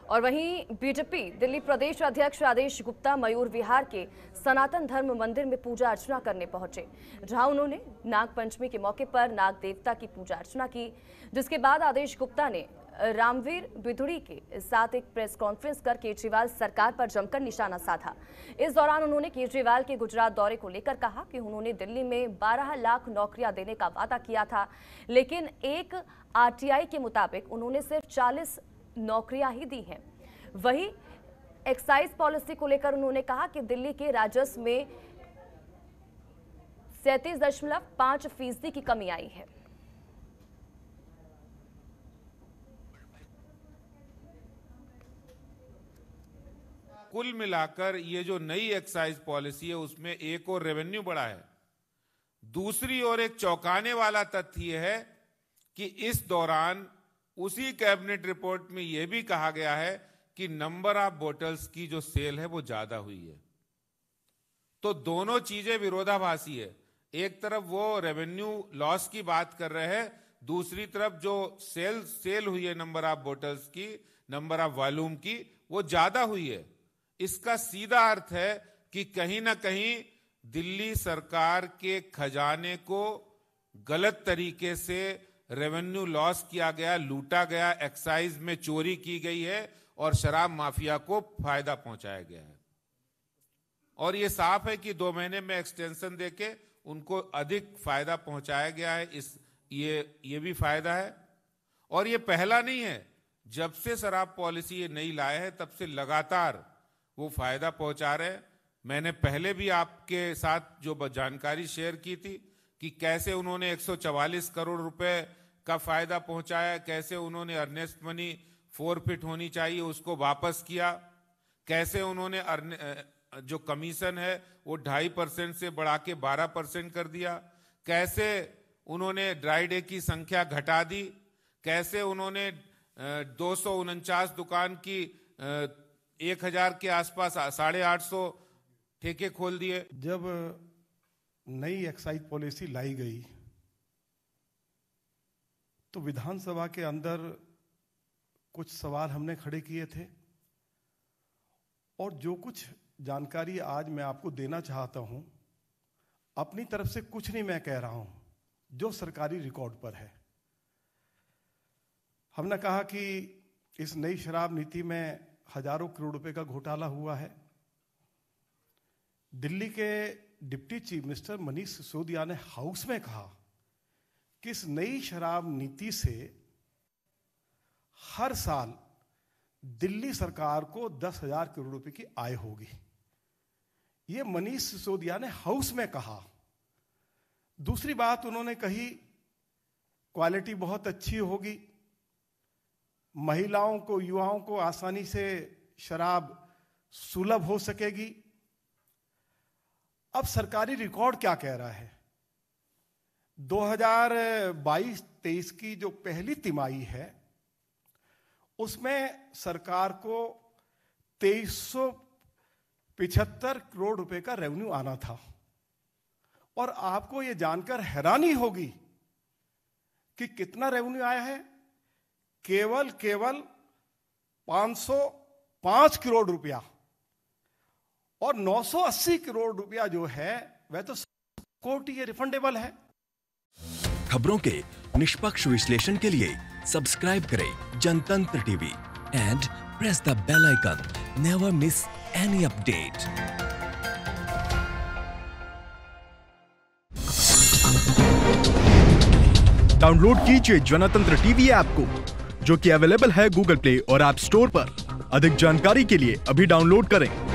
और वहीं बीजेपी दिल्ली प्रदेश अध्यक्ष आदेश गुप्ता मयूर विहार के सनातन धर्म मंदिर में पूजा अर्चना करने पहुंचे, जहां उन्होंने नाग पंचमी के मौके पर नाग देवता की पूजा अर्चना की। जिसके बाद आदेश गुप्ता ने रामवीर बिधुड़ी के साथ एक प्रेस कॉन्फ्रेंस कर केजरीवाल सरकार पर जमकर निशाना साधा। इस दौरान उन्होंने केजरीवाल के गुजरात दौरे को लेकर कहा कि उन्होंने दिल्ली में 12 लाख नौकरियां देने का वादा किया था, लेकिन एक आरटीआई के मुताबिक उन्होंने सिर्फ 40 नौकरियां ही दी हैं। वहीं एक्साइज पॉलिसी को लेकर उन्होंने कहा कि दिल्ली के राजस्व में 37.5% की कमी आई है। कुल मिलाकर ये जो नई एक्साइज पॉलिसी है उसमें एक और रेवेन्यू बढ़ा है। दूसरी ओर एक चौंकाने वाला तथ्य है कि इस दौरान उसी कैबिनेट रिपोर्ट में यह भी कहा गया है कि नंबर ऑफ बोटल्स की जो सेल है वो ज्यादा हुई है। तो दोनों चीजें विरोधाभासी है। एक तरफ वो रेवेन्यू लॉस की बात कर रहे हैं, दूसरी तरफ जो सेल हुई है नंबर ऑफ बोटल्स की, नंबर ऑफ वॉल्यूम की, वो ज्यादा हुई है। इसका सीधा अर्थ है कि कहीं ना कहीं दिल्ली सरकार के खजाने को गलत तरीके से रेवेन्यू लॉस किया गया, लूटा गया, एक्साइज में चोरी की गई है और शराब माफिया को फायदा पहुंचाया गया है। और ये साफ है कि 2 महीने में एक्सटेंशन देके उनको अधिक फायदा पहुंचाया गया है। ये भी फायदा है। और ये पहला नहीं है, जब से शराब पॉलिसी ये नई लाए है तब से लगातार वो फायदा पहुंचा रहे हैं। मैंने पहले भी आपके साथ जो जानकारी शेयर की थी कि कैसे उन्होंने 144 करोड़ रुपए का फायदा पहुंचाया, कैसे उन्होंने अर्नेस्ट मनी फोरफिट होनी चाहिए उसको वापस किया, कैसे उन्होंने जो कमीशन है वो 2.5% से बढ़ा के 12% कर दिया, कैसे उन्होंने ड्राई डे की संख्या घटा दी, कैसे उन्होंने 249 दुकान की 1000 के आसपास 850 ठेके खोल दिए। जब नई एक्साइज पॉलिसी लाई गई तो विधानसभा के अंदर कुछ सवाल हमने खड़े किए थे और जो कुछ जानकारी आज मैं आपको देना चाहता हूं, अपनी तरफ से कुछ नहीं मैं कह रहा हूं, जो सरकारी रिकॉर्ड पर है। हमने कहा कि इस नई शराब नीति में हजारों करोड़ रुपए का घोटाला हुआ है। दिल्ली के deputy chief minister Manish Sisodia ने हाउस में कहा कि इस नई शराब नीति से हर साल दिल्ली सरकार को 10,000 करोड़ रुपए की आय होगी। यह मनीष सिसोदिया ने हाउस में कहा। दूसरी बात उन्होंने कही, क्वालिटी बहुत अच्छी होगी, महिलाओं को, युवाओं को आसानी से शराब सुलभ हो सकेगी। अब सरकारी रिकॉर्ड क्या कह रहा है? 2022-23 की जो पहली तिमाही है उसमें सरकार को 2375 करोड़ रुपए का रेवेन्यू आना था। और आपको यह जानकर हैरानी होगी कि कितना रेवेन्यू आया है। केवल 505 करोड़ रुपया, और 980 करोड़ रुपया जो है वह तो कोर्ट ये रिफंडेबल है। खबरों के निष्पक्ष विश्लेषण के लिए सब्सक्राइब करें Jantantra TV and press the bell icon. Never miss any update. Download कीजिए जनतंत्र टीवी ऐप को, जो कि अवेलेबल है गूगल प्ले और ऐप स्टोर पर। अधिक जानकारी के लिए अभी डाउनलोड करें।